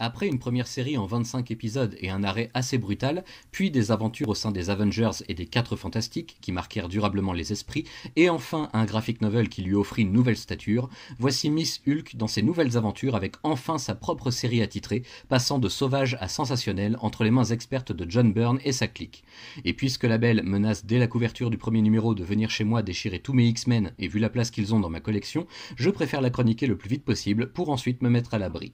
Après une première série en 25 épisodes et un arrêt assez brutal, puis des aventures au sein des Avengers et des 4 Fantastiques qui marquèrent durablement les esprits, et enfin un graphic novel qui lui offrit une nouvelle stature, voici Miss Hulk dans ses nouvelles aventures avec enfin sa propre série attitrée, passant de sauvage à sensationnel entre les mains expertes de John Byrne et sa clique. Et puisque la belle menace dès la couverture du premier numéro de venir chez moi déchirer tous mes X-Men, et vu la place qu'ils ont dans ma collection, je préfère la chroniquer le plus vite possible pour ensuite me mettre à l'abri.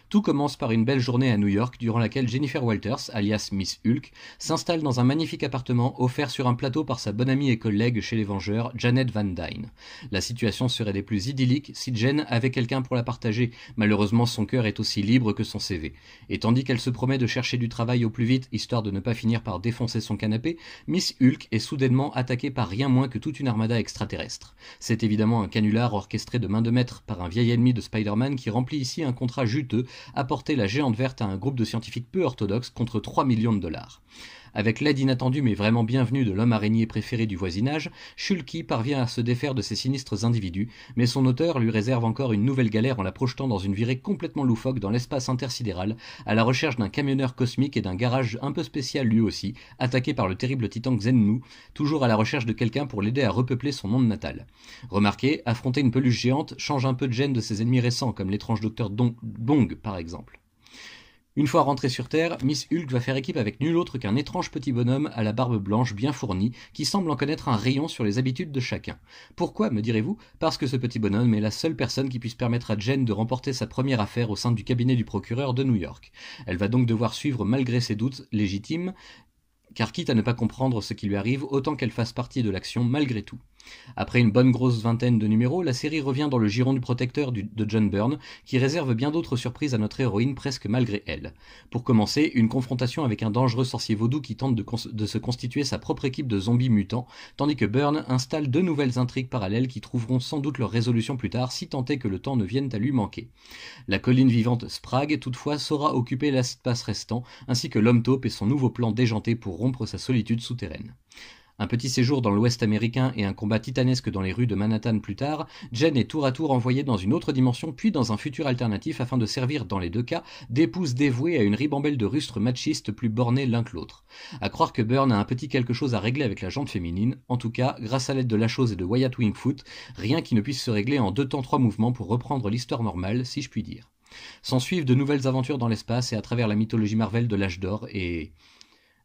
Tout commence par une belle journée à New York durant laquelle Jennifer Walters, alias Miss Hulk, s'installe dans un magnifique appartement offert sur un plateau par sa bonne amie et collègue chez les Vengeurs, Janet Van Dyne. La situation serait des plus idylliques si Jen avait quelqu'un pour la partager, malheureusement son cœur est aussi libre que son CV. Et tandis qu'elle se promet de chercher du travail au plus vite, histoire de ne pas finir par défoncer son canapé, Miss Hulk est soudainement attaquée par rien moins que toute une armada extraterrestre. C'est évidemment un canular orchestré de main de maître par un vieil ennemi de Spider-Man qui remplit ici un contrat juteux, apporter la géante verte à un groupe de scientifiques peu orthodoxes contre 3 millions de dollars. Avec l'aide inattendue mais vraiment bienvenue de l'homme araignée préféré du voisinage, Shulky parvient à se défaire de ces sinistres individus, mais son auteur lui réserve encore une nouvelle galère en la projetant dans une virée complètement loufoque dans l'espace intersidéral, à la recherche d'un camionneur cosmique et d'un garage un peu spécial lui aussi, attaqué par le terrible titan Xenu, toujours à la recherche de quelqu'un pour l'aider à repeupler son monde natal. Remarquez, affronter une peluche géante change un peu de gêne de ses ennemis récents, comme l'étrange docteur Bong par exemple. Une fois rentrée sur Terre, Miss Hulk va faire équipe avec nul autre qu'un étrange petit bonhomme à la barbe blanche bien fournie, qui semble en connaître un rayon sur les habitudes de chacun. Pourquoi, me direz-vous? Parce que ce petit bonhomme est la seule personne qui puisse permettre à Jen de remporter sa première affaire au sein du cabinet du procureur de New York. Elle va donc devoir suivre malgré ses doutes légitimes, car quitte à ne pas comprendre ce qui lui arrive, autant qu'elle fasse partie de l'action malgré tout. Après une bonne grosse vingtaine de numéros, la série revient dans le giron du protecteur de John Byrne, qui réserve bien d'autres surprises à notre héroïne presque malgré elle. Pour commencer, une confrontation avec un dangereux sorcier vaudou qui tente de se constituer sa propre équipe de zombies mutants, tandis que Byrne installe deux nouvelles intrigues parallèles qui trouveront sans doute leur résolution plus tard, si tant est que le temps ne vienne à lui manquer. La colline vivante Sprague, toutefois, saura occuper l'espace restant, ainsi que l'homme taupe et son nouveau plan déjanté pour rompre sa solitude souterraine. Un petit séjour dans l'Ouest américain et un combat titanesque dans les rues de Manhattan plus tard, Jen est tour à tour envoyée dans une autre dimension puis dans un futur alternatif afin de servir, dans les deux cas, d'épouse dévouée à une ribambelle de rustres machistes plus bornés l'un que l'autre. À croire que Byrne a un petit quelque chose à régler avec la jante féminine, en tout cas, grâce à l'aide de la chose et de Wyatt Wingfoot, rien qui ne puisse se régler en 2 temps 3 mouvements pour reprendre l'histoire normale, si je puis dire. S'ensuivent de nouvelles aventures dans l'espace et à travers la mythologie Marvel de l'âge d'or et...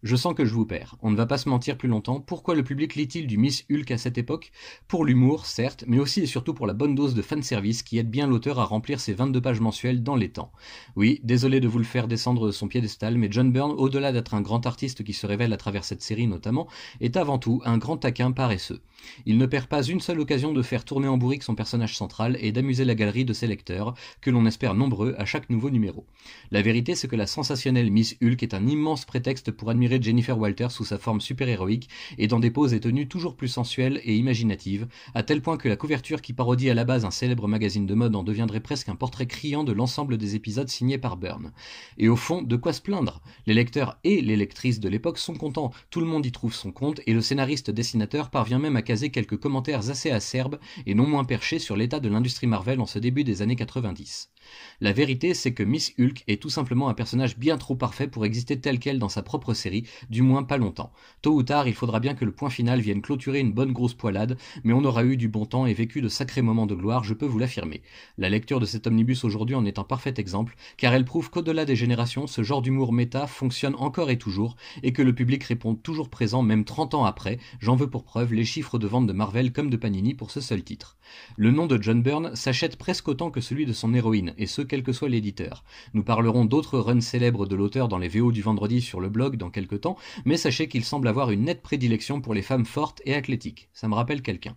Je sens que je vous perds. On ne va pas se mentir plus longtemps. Pourquoi le public lit-il du Miss Hulk à cette époque? Pour l'humour, certes, mais aussi et surtout pour la bonne dose de fanservice qui aide bien l'auteur à remplir ses 22 pages mensuelles dans les temps. Oui, désolé de vous le faire descendre de son piédestal, mais John Byrne, au-delà d'être un grand artiste qui se révèle à travers cette série notamment, est avant tout un grand taquin paresseux. Il ne perd pas une seule occasion de faire tourner en bourrique son personnage central et d'amuser la galerie de ses lecteurs, que l'on espère nombreux à chaque nouveau numéro. La vérité, c'est que la sensationnelle Miss Hulk est un immense prétexte pour admirer Jennifer Walters sous sa forme super-héroïque et dans des poses et tenues toujours plus sensuelles et imaginatives, à tel point que la couverture qui parodie à la base un célèbre magazine de mode en deviendrait presque un portrait criant de l'ensemble des épisodes signés par Byrne. Et au fond, de quoi se plaindre? Les lecteurs et les lectrices de l'époque sont contents, tout le monde y trouve son compte et le scénariste-dessinateur parvient même à caser quelques commentaires assez acerbes et non moins perchés sur l'état de l'industrie Marvel en ce début des années 90. La vérité, c'est que Miss Hulk est tout simplement un personnage bien trop parfait pour exister tel quel dans sa propre série, du moins pas longtemps. Tôt ou tard, il faudra bien que le point final vienne clôturer une bonne grosse poilade, mais on aura eu du bon temps et vécu de sacrés moments de gloire, je peux vous l'affirmer. La lecture de cet omnibus aujourd'hui en est un parfait exemple, car elle prouve qu'au-delà des générations, ce genre d'humour méta fonctionne encore et toujours, et que le public répond toujours présent même 30 ans après, j'en veux pour preuve les chiffres de vente de Marvel comme de Panini pour ce seul titre. Le nom de John Byrne s'achète presque autant que celui de son héroïne, et ce quel que soit l'éditeur. Nous parlerons d'autres runs célèbres de l'auteur dans les VO du vendredi sur le blog dans quelques temps, mais sachez qu'il semble avoir une nette prédilection pour les femmes fortes et athlétiques. Ça me rappelle quelqu'un.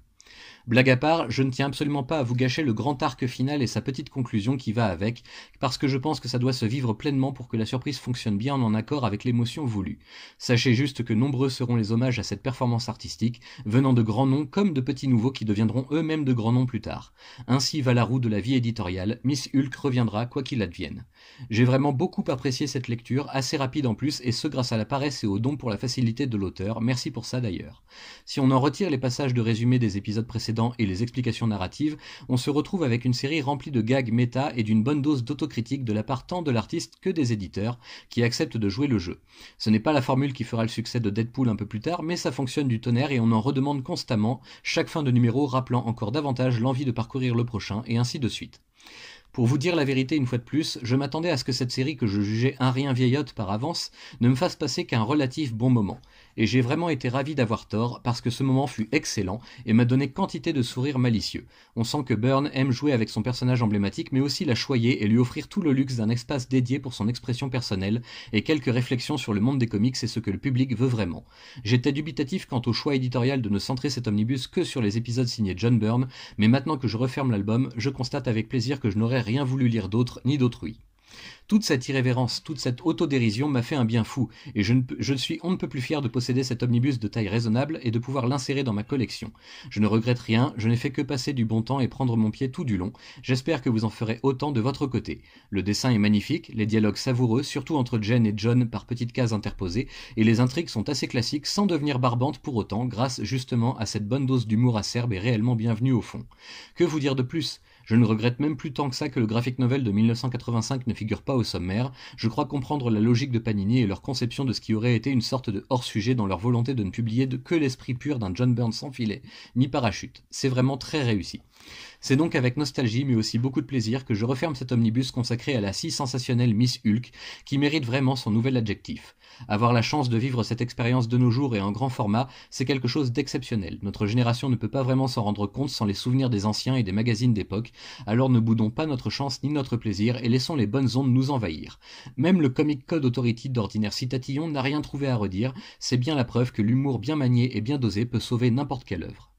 Blague à part, je ne tiens absolument pas à vous gâcher le grand arc final et sa petite conclusion qui va avec, parce que je pense que ça doit se vivre pleinement pour que la surprise fonctionne bien en accord avec l'émotion voulue. Sachez juste que nombreux seront les hommages à cette performance artistique, venant de grands noms comme de petits nouveaux qui deviendront eux-mêmes de grands noms plus tard. Ainsi va la roue de la vie éditoriale, Miss Hulk reviendra quoi qu'il advienne. J'ai vraiment beaucoup apprécié cette lecture, assez rapide en plus, et ce grâce à la paresse et au don pour la facilité de l'auteur, merci pour ça d'ailleurs. Si on en retire les passages de résumé des épisodes précédents, précédents et les explications narratives, on se retrouve avec une série remplie de gags méta et d'une bonne dose d'autocritique de la part tant de l'artiste que des éditeurs, qui acceptent de jouer le jeu. Ce n'est pas la formule qui fera le succès de Deadpool un peu plus tard, mais ça fonctionne du tonnerre et on en redemande constamment, chaque fin de numéro rappelant encore davantage l'envie de parcourir le prochain, et ainsi de suite. Pour vous dire la vérité une fois de plus, je m'attendais à ce que cette série que je jugeais un rien vieillotte par avance ne me fasse passer qu'un relatif bon moment. Et j'ai vraiment été ravi d'avoir tort parce que ce moment fut excellent et m'a donné quantité de sourires malicieux. On sent que Byrne aime jouer avec son personnage emblématique mais aussi la choyer et lui offrir tout le luxe d'un espace dédié pour son expression personnelle et quelques réflexions sur le monde des comics et ce que le public veut vraiment. J'étais dubitatif quant au choix éditorial de ne centrer cet omnibus que sur les épisodes signés John Byrne, mais maintenant que je referme l'album, je constate avec plaisir que je n'aurais rien voulu lire d'autre ni d'autrui. Toute cette irrévérence, toute cette autodérision m'a fait un bien fou, et je suis on ne peut plus fier de posséder cet omnibus de taille raisonnable et de pouvoir l'insérer dans ma collection. Je ne regrette rien, je n'ai fait que passer du bon temps et prendre mon pied tout du long. J'espère que vous en ferez autant de votre côté. Le dessin est magnifique, les dialogues savoureux, surtout entre Jen et John par petites cases interposées, et les intrigues sont assez classiques sans devenir barbantes pour autant, grâce justement à cette bonne dose d'humour acerbe et réellement bienvenue au fond. Que vous dire de plus ? Je ne regrette même plus tant que ça que le graphic novel de 1985 ne figure pas au sommaire. Je crois comprendre la logique de Panini et leur conception de ce qui aurait été une sorte de hors-sujet dans leur volonté de ne publier que l'esprit pur d'un John Byrne sans filet, ni parachute. C'est vraiment très réussi. C'est donc avec nostalgie mais aussi beaucoup de plaisir que je referme cet omnibus consacré à la si sensationnelle Miss Hulk, qui mérite vraiment son nouvel adjectif. Avoir la chance de vivre cette expérience de nos jours et en grand format, c'est quelque chose d'exceptionnel. Notre génération ne peut pas vraiment s'en rendre compte sans les souvenirs des anciens et des magazines d'époque, alors ne boudons pas notre chance ni notre plaisir et laissons les bonnes ondes nous envahir. Même le Comic Code Authority d'ordinaire citatillon n'a rien trouvé à redire, c'est bien la preuve que l'humour bien manié et bien dosé peut sauver n'importe quelle œuvre.